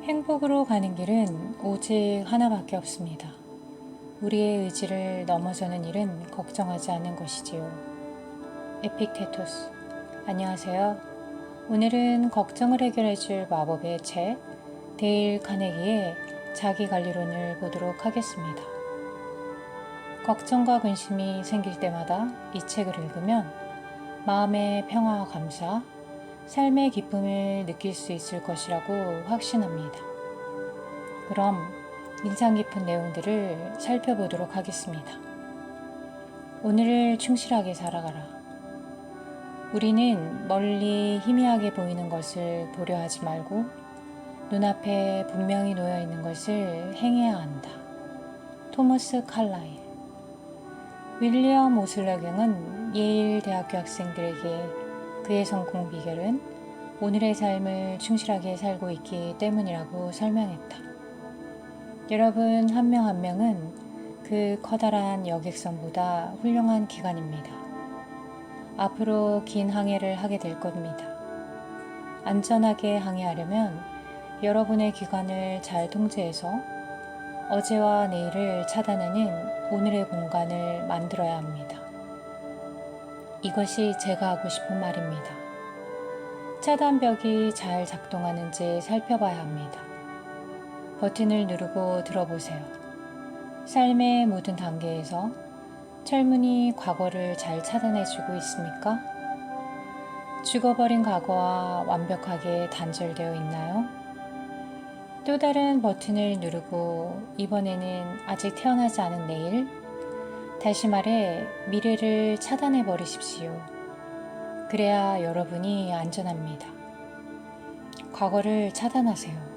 행복으로 가는 길은 오직 하나밖에 없습니다. 우리의 의지를 넘어서는 일은 걱정하지 않는 것이지요. 에픽테토스. 안녕하세요. 오늘은 걱정을 해결해줄 마법의 책, 데일 카네기의 자기관리론을 보도록 하겠습니다. 걱정과 근심이 생길 때마다 이 책을 읽으면 마음의 평화와 감사, 삶의 기쁨을 느낄 수 있을 것이라고 확신합니다. 그럼 인상 깊은 내용들을 살펴보도록 하겠습니다. 오늘을 충실하게 살아가라. 우리는 멀리 희미하게 보이는 것을 보려 하지 말고 눈앞에 분명히 놓여 있는 것을 행해야 한다. 토머스 칼라일. 윌리엄 오슬러경은 예일 대학교 학생들에게 그의 성공 비결은 오늘의 삶을 충실하게 살고 있기 때문이라고 설명했다. 여러분 한 명 한 명은 그 커다란 여객선보다 훌륭한 기관입니다. 앞으로 긴 항해를 하게 될 겁니다. 안전하게 항해하려면 여러분의 기관을 잘 통제해서 어제와 내일을 차단하는 오늘의 공간을 만들어야 합니다. 이것이 제가 하고 싶은 말입니다. 차단벽이 잘 작동하는지 살펴봐야 합니다. 버튼을 누르고 들어보세요. 삶의 모든 단계에서 철문이 과거를 잘 차단해주고 있습니까? 죽어버린 과거와 완벽하게 단절되어 있나요? 또 다른 버튼을 누르고 이번에는 아직 태어나지 않은 내일, 다시 말해 미래를 차단해 버리십시오. 그래야 여러분이 안전합니다. 과거를 차단하세요.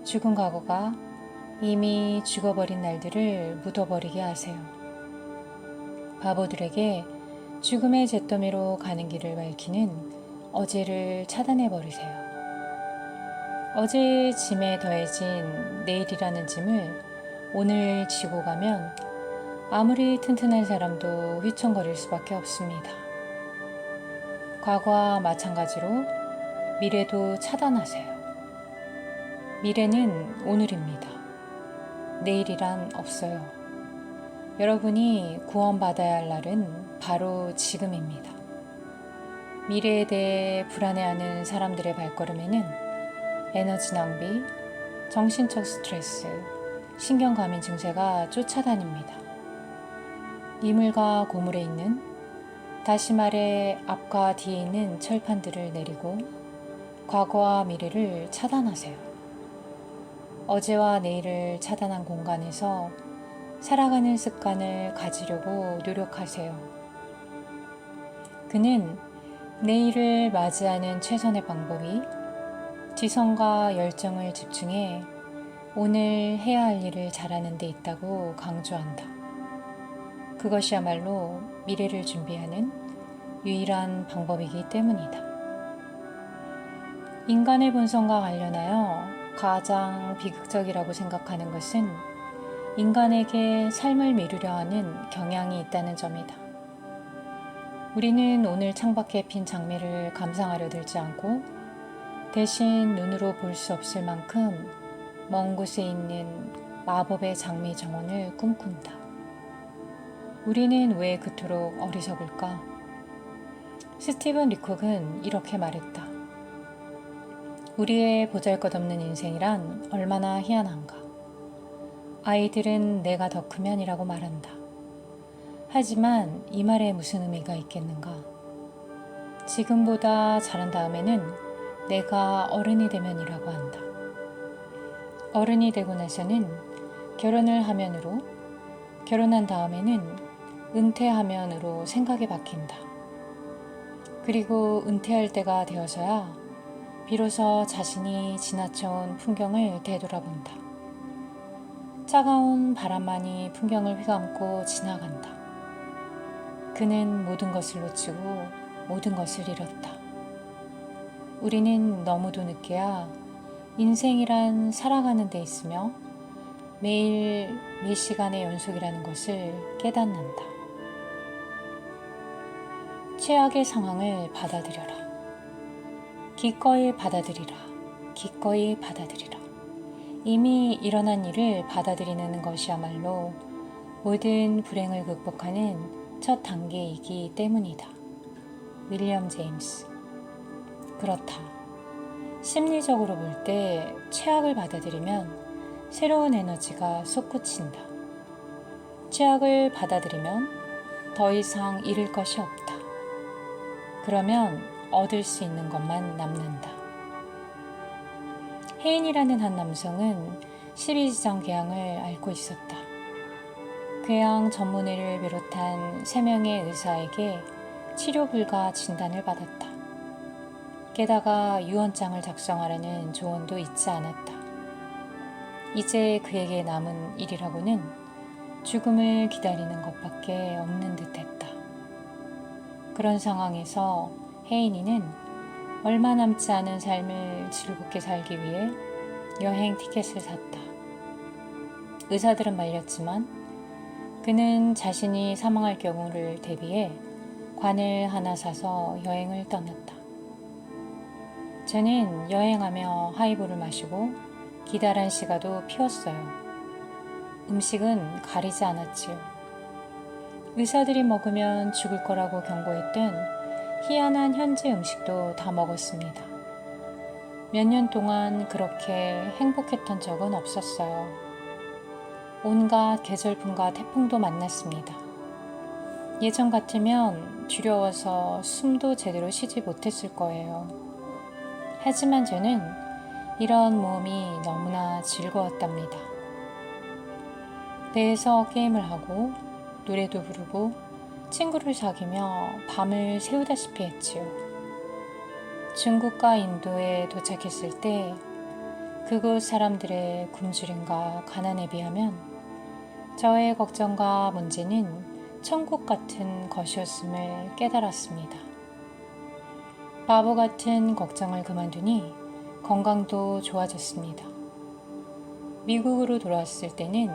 죽은 과거가 이미 죽어버린 날들을 묻어버리게 하세요. 바보들에게 죽음의 잿더미로 가는 길을 밝히는 어제를 차단해 버리세요. 어제의 짐에 더해진 내일이라는 짐을 오늘 지고 가면 아무리 튼튼한 사람도 휘청거릴 수밖에 없습니다. 과거와 마찬가지로 미래도 차단하세요. 미래는 오늘입니다. 내일이란 없어요. 여러분이 구원받아야 할 날은 바로 지금입니다. 미래에 대해 불안해하는 사람들의 발걸음에는 에너지 낭비, 정신적 스트레스, 신경과민 증세가 쫓아다닙니다. 이물과 고물에 있는, 다시 말해 앞과 뒤에 있는 철판들을 내리고 과거와 미래를 차단하세요. 어제와 내일을 차단한 공간에서 살아가는 습관을 가지려고 노력하세요. 그는 내일을 맞이하는 최선의 방법이 지성과 열정을 집중해 오늘 해야 할 일을 잘하는 데 있다고 강조한다. 그것이야말로 미래를 준비하는 유일한 방법이기 때문이다. 인간의 본성과 관련하여 가장 비극적이라고 생각하는 것은 인간에게 삶을 미루려 하는 경향이 있다는 점이다. 우리는 오늘 창밖에 핀 장미를 감상하려 들지 않고 대신 눈으로 볼 수 없을 만큼 먼 곳에 있는 마법의 장미 정원을 꿈꾼다. 우리는 왜 그토록 어리석을까? 스티븐 리콕은 이렇게 말했다. 우리의 보잘것없는 인생이란 얼마나 희한한가. 아이들은 내가 더 크면이라고 말한다. 하지만 이 말에 무슨 의미가 있겠는가? 지금보다 자란 다음에는 내가 어른이 되면이라고 한다. 어른이 되고 나서는 결혼을 하면으로, 결혼한 다음에는 은퇴하면으로 생각이 바뀐다. 그리고 은퇴할 때가 되어서야 비로소 자신이 지나쳐온 풍경을 되돌아본다. 차가운 바람만이 풍경을 휘감고 지나간다. 그는 모든 것을 놓치고 모든 것을 잃었다. 우리는 너무도 늦게야 인생이란 살아가는 데 있으며 매일 몇 시간의 연속이라는 것을 깨닫는다. 최악의 상황을 받아들여라. 기꺼이 받아들이라. 기꺼이 받아들이라. 이미 일어난 일을 받아들이는 것이야말로 모든 불행을 극복하는 첫 단계이기 때문이다. 윌리엄 제임스. 그렇다. 심리적으로 볼 때 최악을 받아들이면 새로운 에너지가 솟구친다. 최악을 받아들이면 더 이상 잃을 것이 없다. 그러면 얻을 수 있는 것만 남는다. 해인이라는 한 남성은 12지정 궤양을 앓고 있었다. 궤양 전문의를 비롯한 3명의 의사에게 치료 불가 진단을 받았다. 게다가 유언장을 작성하라는 조언도 잊지 않았다. 이제 그에게 남은 일이라고는 죽음을 기다리는 것밖에 없는 듯했다. 그런 상황에서 혜인이는 얼마 남지 않은 삶을 즐겁게 살기 위해 여행 티켓을 샀다. 의사들은 말렸지만 그는 자신이 사망할 경우를 대비해 관을 하나 사서 여행을 떠났다. 저는 여행하며 하이볼을 마시고 기다란 시가도 피웠어요. 음식은 가리지 않았지요. 의사들이 먹으면 죽을 거라고 경고했던 희한한 현지 음식도 다 먹었습니다. 몇 년 동안 그렇게 행복했던 적은 없었어요. 온갖 계절풍과 태풍도 만났습니다. 예전 같으면 두려워서 숨도 제대로 쉬지 못했을 거예요. 하지만 저는 이런 모험이 너무나 즐거웠답니다. 배에서 게임을 하고 노래도 부르고 친구를 사귀며 밤을 새우다시피 했지요. 중국과 인도에 도착했을 때 그곳 사람들의 굶주림과 가난에 비하면 저의 걱정과 문제는 천국 같은 것이었음을 깨달았습니다. 바보 같은 걱정을 그만두니 건강도 좋아졌습니다. 미국으로 돌아왔을 때는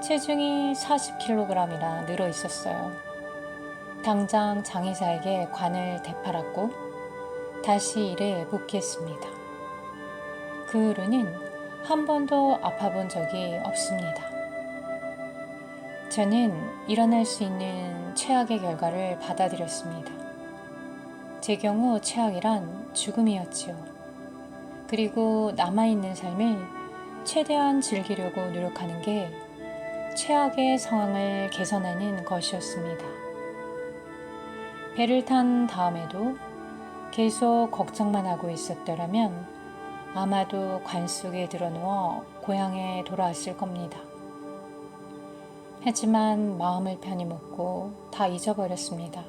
체중이 40kg이나 늘어 있었어요. 당장 장의사에게 관을 되팔았고 다시 일에 복귀했습니다. 그 후로는 한 번도 아파본 적이 없습니다. 저는 일어날 수 있는 최악의 결과를 받아들였습니다. 제 경우 최악이란 죽음이었지요. 그리고 남아있는 삶을 최대한 즐기려고 노력하는 게 최악의 상황을 개선하는 것이었습니다. 배를 탄 다음에도 계속 걱정만 하고 있었더라면 아마도 관 속에 들어누워 고향에 돌아왔을 겁니다. 하지만 마음을 편히 먹고 다 잊어버렸습니다.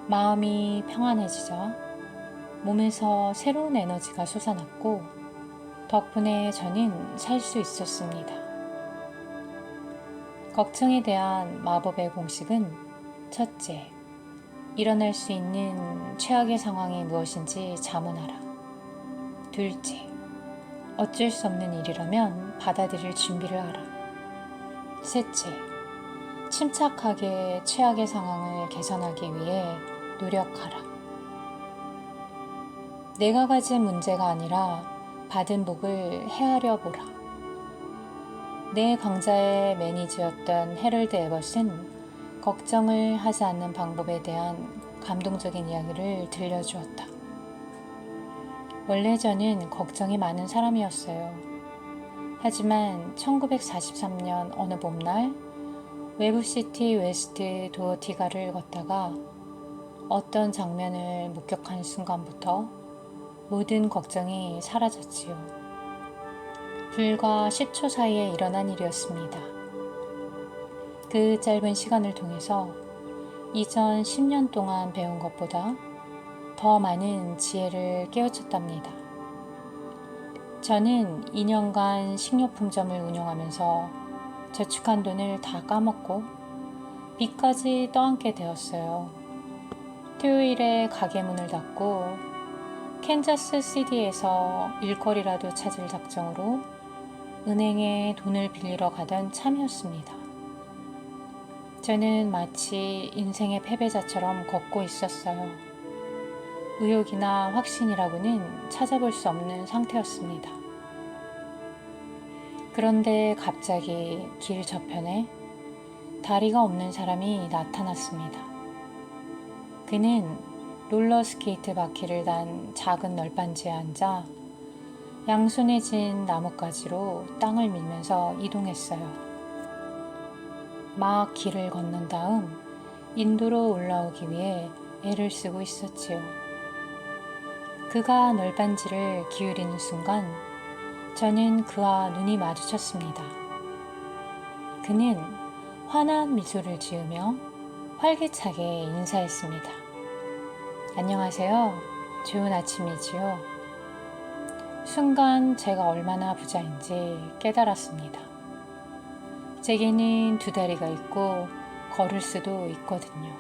마음이 평안해지자 몸에서 새로운 에너지가 솟아났고 덕분에 저는 살 수 있었습니다. 걱정에 대한 마법의 공식은 첫째, 일어날 수 있는 최악의 상황이 무엇인지 자문하라. 둘째, 어쩔 수 없는 일이라면 받아들일 준비를 하라. 셋째, 침착하게 최악의 상황을 개선하기 위해 노력하라. 내가 가진 문제가 아니라 받은 복을 헤아려 보라. 내 강좌의 매니저였던 해럴드 에버슨 걱정을 하지 않는 방법에 대한 감동적인 이야기를 들려주었다. 원래 저는 걱정이 많은 사람이었어요. 하지만 1943년 어느 봄날 외부시티 웨스트 도어티가를 걷다가 어떤 장면을 목격한 순간부터 모든 걱정이 사라졌지요. 불과 10초 사이에 일어난 일이었습니다. 그 짧은 시간을 통해서 이전 10년 동안 배운 것보다 더 많은 지혜를 깨우쳤답니다. 저는 2년간 식료품점을 운영하면서 저축한 돈을 다 까먹고 빚까지 떠안게 되었어요. 토요일에 가게 문을 닫고 캔자스 시티에서 일거리라도 찾을 작정으로 은행에 돈을 빌리러 가던 참이었습니다. 저는 마치 인생의 패배자처럼 걷고 있었어요. 의욕이나 확신이라고는 찾아볼 수 없는 상태였습니다. 그런데 갑자기 길 저편에 다리가 없는 사람이 나타났습니다. 그는 롤러스케이트 바퀴를 단 작은 널빤지에 앉아 양손에 쥔 나뭇가지로 땅을 밀면서 이동했어요. 막 길을 건넌 다음 인도로 올라오기 위해 애를 쓰고 있었지요. 그가 널빤지를 기울이는 순간 저는 그와 눈이 마주쳤습니다. 그는 환한 미소를 지으며 활기차게 인사했습니다. 안녕하세요. 좋은 아침이지요. 순간 제가 얼마나 부자인지 깨달았습니다. 제게는 두 다리가 있고 걸을 수도 있거든요.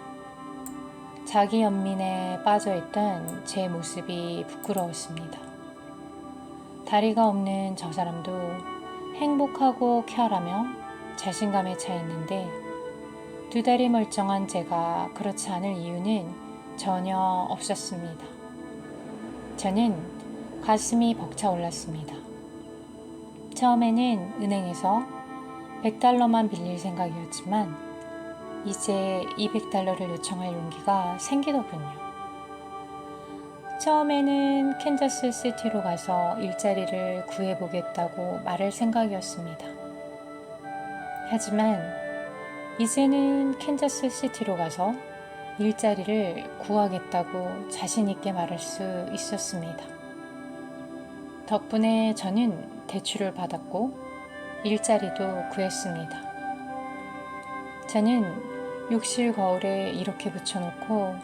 자기 연민에 빠져있던 제 모습이 부끄러웠습니다. 다리가 없는 저 사람도 행복하고 쾌활하며 자신감에 차 있는데 두 다리 멀쩡한 제가 그렇지 않을 이유는 전혀 없었습니다. 저는 가슴이 벅차올랐습니다. 처음에는 은행에서 $100만 빌릴 생각이었지만 이제 $200를 요청할 용기가 생기더군요. 처음에는 캔자스 시티로 가서 일자리를 구해보겠다고 말할 생각이었습니다. 하지만 이제는 캔자스 시티로 가서 일자리를 구하겠다고 자신있게 말할 수 있었습니다. 덕분에 저는 대출을 받았고 일자리도 구했습니다. 저는 욕실 거울에 이렇게 붙여놓고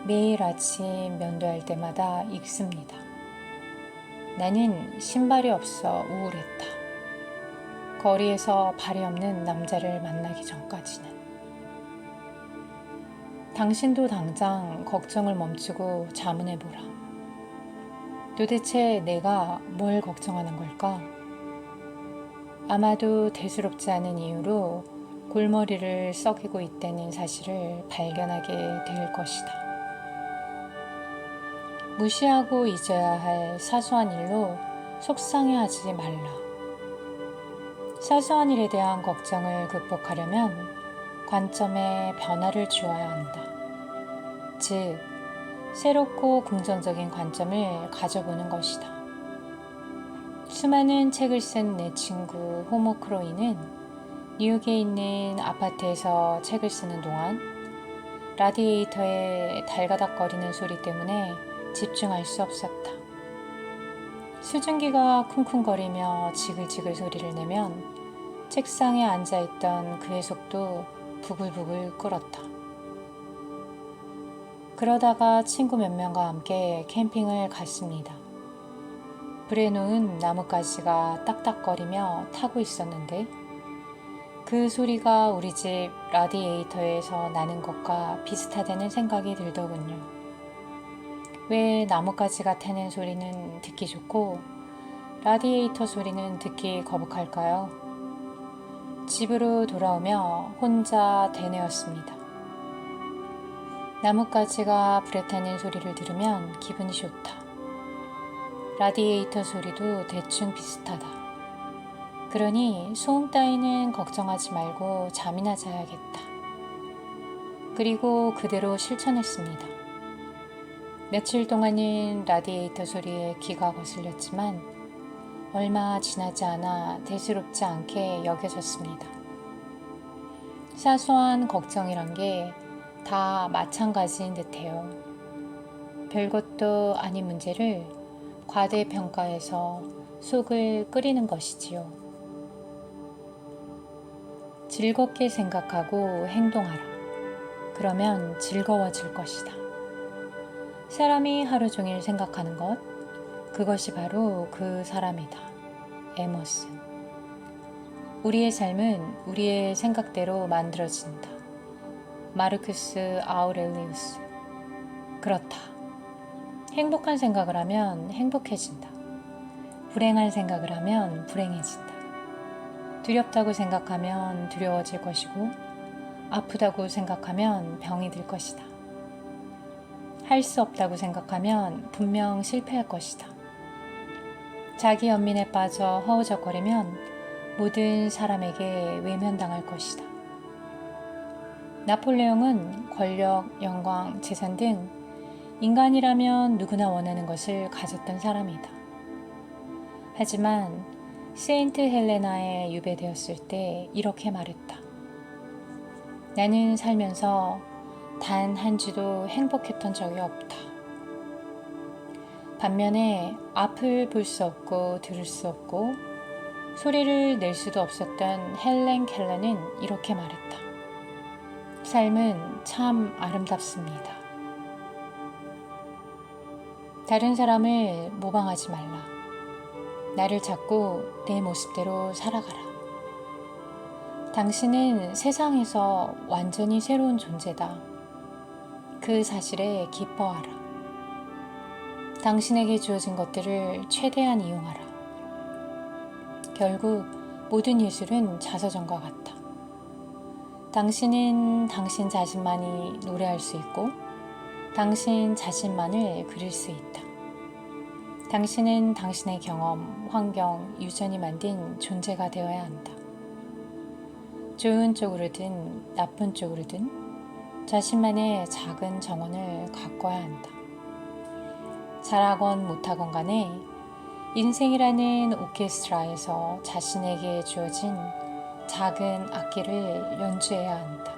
매일 아침 면도할 때마다 읽습니다. 나는 신발이 없어 우울했다. 거리에서 발이 없는 남자를 만나기 전까지는. 당신도 당장 걱정을 멈추고 자문해보라. 도대체 내가 뭘 걱정하는 걸까? 아마도 대수롭지 않은 이유로 골머리를 썩이고 있다는 사실을 발견하게 될 것이다. 무시하고 잊어야 할 사소한 일로 속상해하지 말라. 사소한 일에 대한 걱정을 극복하려면 관점에 변화를 주어야 한다. 즉, 새롭고 긍정적인 관점을 가져보는 것이다. 수많은 책을 쓴 내 친구 호모 크로이는 뉴욕에 있는 아파트에서 책을 쓰는 동안 라디에이터의 달가닥거리는 소리 때문에 집중할 수 없었다. 수증기가 쿵쿵거리며 지글지글 소리를 내면 책상에 앉아있던 그의 속도 부글부글 끓었다. 그러다가 친구 몇 명과 함께 캠핑을 갔습니다. 불에 놓은 나뭇가지가 딱딱거리며 타고 있었는데 그 소리가 우리 집 라디에이터에서 나는 것과 비슷하다는 생각이 들더군요. 왜 나뭇가지가 타는 소리는 듣기 좋고 라디에이터 소리는 듣기 거북할까요? 집으로 돌아오며 혼자 되뇌었습니다. 나뭇가지가 불에 타는 소리를 들으면 기분이 좋다. 라디에이터 소리도 대충 비슷하다. 그러니 소음 따위는 걱정하지 말고 잠이나 자야겠다. 그리고 그대로 실천했습니다. 며칠 동안은 라디에이터 소리에 귀가 거슬렸지만 얼마 지나지 않아 대수롭지 않게 여겨졌습니다. 사소한 걱정이란 게 다 마찬가지인 듯해요. 별것도 아닌 문제를 과대평가해서 속을 끓이는 것이지요. 즐겁게 생각하고 행동하라. 그러면 즐거워질 것이다. 사람이 하루 종일 생각하는 것, 그것이 바로 그 사람이다. 에머슨. 우리의 삶은 우리의 생각대로 만들어진다. 마르쿠스 아우렐리우스. 그렇다. 행복한 생각을 하면 행복해진다. 불행한 생각을 하면 불행해진다. 두렵다고 생각하면 두려워질 것이고 아프다고 생각하면 병이 들 것이다. 할 수 없다고 생각하면 분명 실패할 것이다. 자기 연민에 빠져 허우적거리면 모든 사람에게 외면당할 것이다. 나폴레옹은 권력, 영광, 재산 등 인간이라면 누구나 원하는 것을 가졌던 사람이다. 하지만 세인트 헬레나에 유배되었을 때 이렇게 말했다. 나는 살면서 단 한 주도 행복했던 적이 없다. 반면에 앞을 볼 수 없고 들을 수 없고 소리를 낼 수도 없었던 헬렌 켈러는 이렇게 말했다. 삶은 참 아름답습니다. 다른 사람을 모방하지 말라. 나를 찾고 내 모습대로 살아가라. 당신은 세상에서 완전히 새로운 존재다. 그 사실에 기뻐하라. 당신에게 주어진 것들을 최대한 이용하라. 결국 모든 예술은 자서전과 같다. 당신은 당신 자신만이 노래할 수 있고 당신 자신만을 그릴 수 있다. 당신은 당신의 경험, 환경, 유전이 만든 존재가 되어야 한다. 좋은 쪽으로든 나쁜 쪽으로든 자신만의 작은 정원을 가꿔야 한다. 잘하건 못하건 간에 인생이라는 오케스트라에서 자신에게 주어진 작은 악기를 연주해야 한다.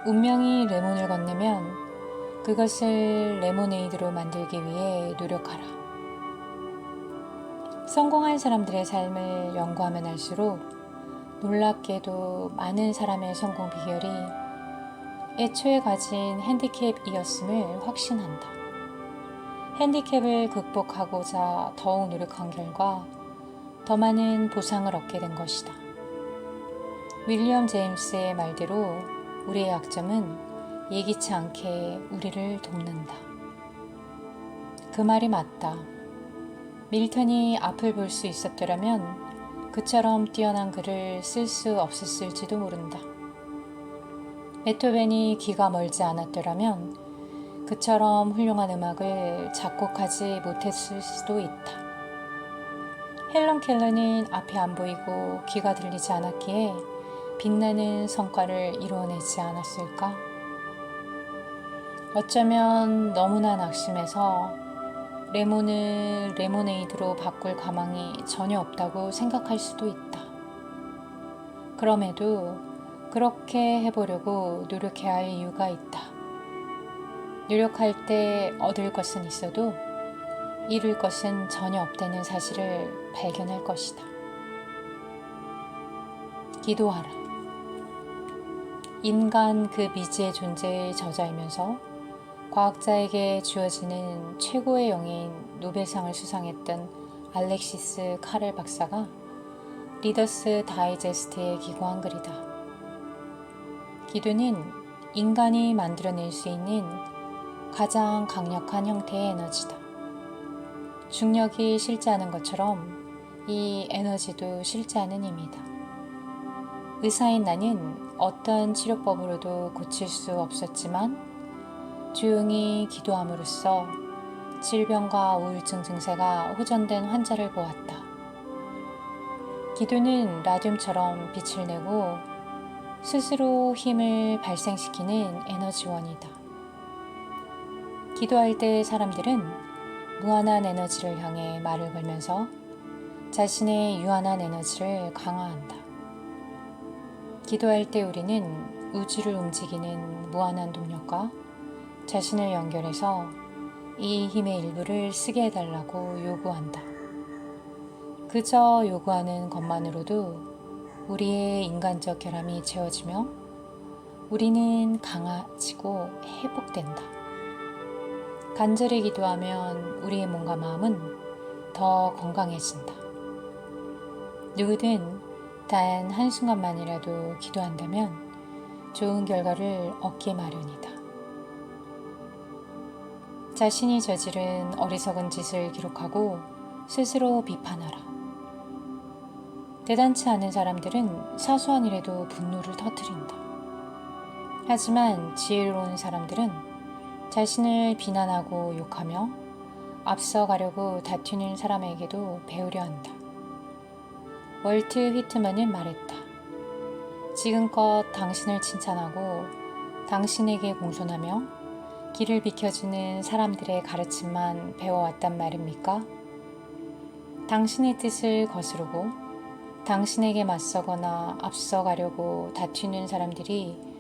운명이 레몬을 건네면 그것을 레모네이드로 만들기 위해 노력하라. 성공한 사람들의 삶을 연구하면 할수록 놀랍게도 많은 사람의 성공 비결이 애초에 가진 핸디캡이었음을 확신한다. 핸디캡을 극복하고자 더욱 노력한 결과 더 많은 보상을 얻게 된 것이다. 윌리엄 제임스의 말대로 우리의 약점은 예기치 않게 우리를 돕는다. 그 말이 맞다. 밀턴이 앞을 볼 수 있었더라면 그처럼 뛰어난 글을 쓸 수 없었을지도 모른다. 베토벤이 귀가 멀지 않았더라면 그처럼 훌륭한 음악을 작곡하지 못했을 수도 있다. 헬런 켈러는 앞이 안 보이고 귀가 들리지 않았기에 빛나는 성과를 이루어내지 않았을까? 어쩌면 너무나 낙심해서 레몬을 레모네이드로 바꿀 가망이 전혀 없다고 생각할 수도 있다. 그럼에도 그렇게 해보려고 노력해야 할 이유가 있다. 노력할 때 얻을 것은 있어도 잃을 것은 전혀 없다는 사실을 발견할 것이다. 기도하라. 인간 그 미지의 존재의 저자이면서 과학자에게 주어지는 최고의 영예인 노벨상을 수상했던 알렉시스 카렐 박사가 리더스 다이제스트에 기고한 글이다. 기도는 인간이 만들어낼 수 있는 가장 강력한 형태의 에너지다. 중력이 실제하는 것처럼 이 에너지도 실제하는 힘이다. 의사인 나는 어떤 치료법으로도 고칠 수 없었지만 조용히 기도함으로써 질병과 우울증 증세가 호전된 환자를 보았다. 기도는 라듐처럼 빛을 내고 스스로 힘을 발생시키는 에너지원이다. 기도할 때 사람들은 무한한 에너지를 향해 말을 걸면서 자신의 유한한 에너지를 강화한다. 기도할 때 우리는 우주를 움직이는 무한한 동력과 자신을 연결해서 이 힘의 일부를 쓰게 해달라고 요구한다. 그저 요구하는 것만으로도 우리의 인간적 결함이 채워지며 우리는 강해지고 회복된다. 간절히 기도하면 우리의 몸과 마음은 더 건강해진다. 누구든 단 한순간만이라도 기도한다면 좋은 결과를 얻기 마련이다. 자신이 저지른 어리석은 짓을 기록하고 스스로 비판하라. 대단치 않은 사람들은 사소한 일에도 분노를 터뜨린다. 하지만 지혜로운 사람들은 자신을 비난하고 욕하며 앞서가려고 다투는 사람에게도 배우려 한다. 월트 휘트만은 말했다. 지금껏 당신을 칭찬하고 당신에게 공손하며 길을 비켜주는 사람들의 가르침만 배워왔단 말입니까? 당신의 뜻을 거스르고 당신에게 맞서거나 앞서가려고 다투는 사람들이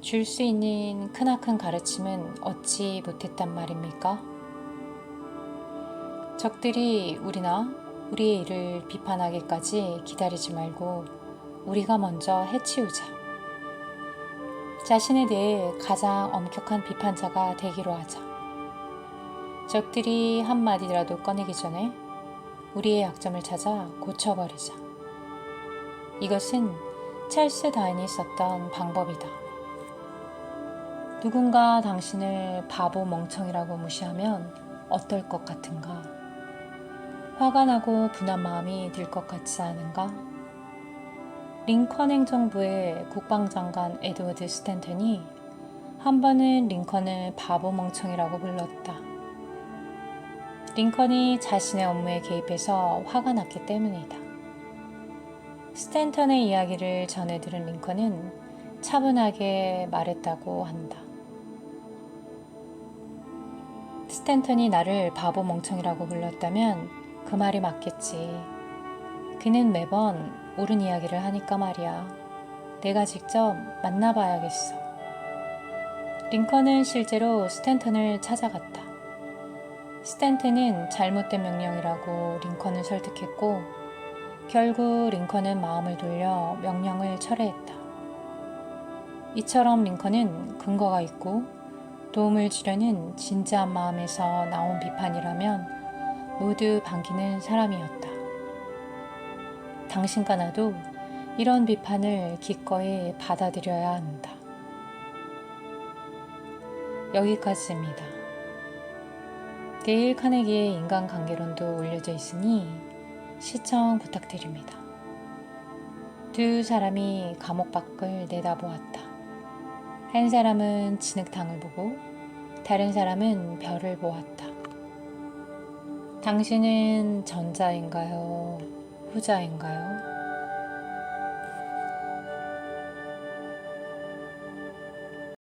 줄 수 있는 크나큰 가르침은 얻지 못했단 말입니까? 적들이 우리나 우리의 일을 비판하기까지 기다리지 말고 우리가 먼저 해치우자. 자신에 대해 가장 엄격한 비판자가 되기로 하자. 적들이 한마디라도 꺼내기 전에 우리의 약점을 찾아 고쳐버리자. 이것은 찰스 다인이 썼던 방법이다. 누군가 당신을 바보 멍청이라고 무시하면 어떨 것 같은가? 화가 나고 분한 마음이 들 것 같지 않은가? 링컨 행정부의 국방장관 에드워드 스탠턴이 한 번은 링컨을 바보 멍청이라고 불렀다. 링컨이 자신의 업무에 개입해서 화가 났기 때문이다. 스탠턴의 이야기를 전해 들은 링컨은 차분하게 말했다고 한다. 스탠턴이 나를 바보 멍청이라고 불렀다면 그 말이 맞겠지. 그는 매번 옳은 이야기를 하니까 말이야. 내가 직접 만나봐야겠어. 링컨은 실제로 스탠턴을 찾아갔다. 스탠턴은 잘못된 명령이라고 링컨을 설득했고 결국 링컨은 마음을 돌려 명령을 철회했다. 이처럼 링컨은 근거가 있고 도움을 주려는 진지한 마음에서 나온 비판이라면 모두 반기는 사람이었다. 당신과 나도 이런 비판을 기꺼이 받아들여야 한다. 여기까지입니다. 데일 카네기의 인간관계론도 올려져 있으니 시청 부탁드립니다. 두 사람이 감옥 밖을 내다보았다. 한 사람은 진흙탕을 보고 다른 사람은 별을 보았다. 당신은 전자인가요? 후자인가요?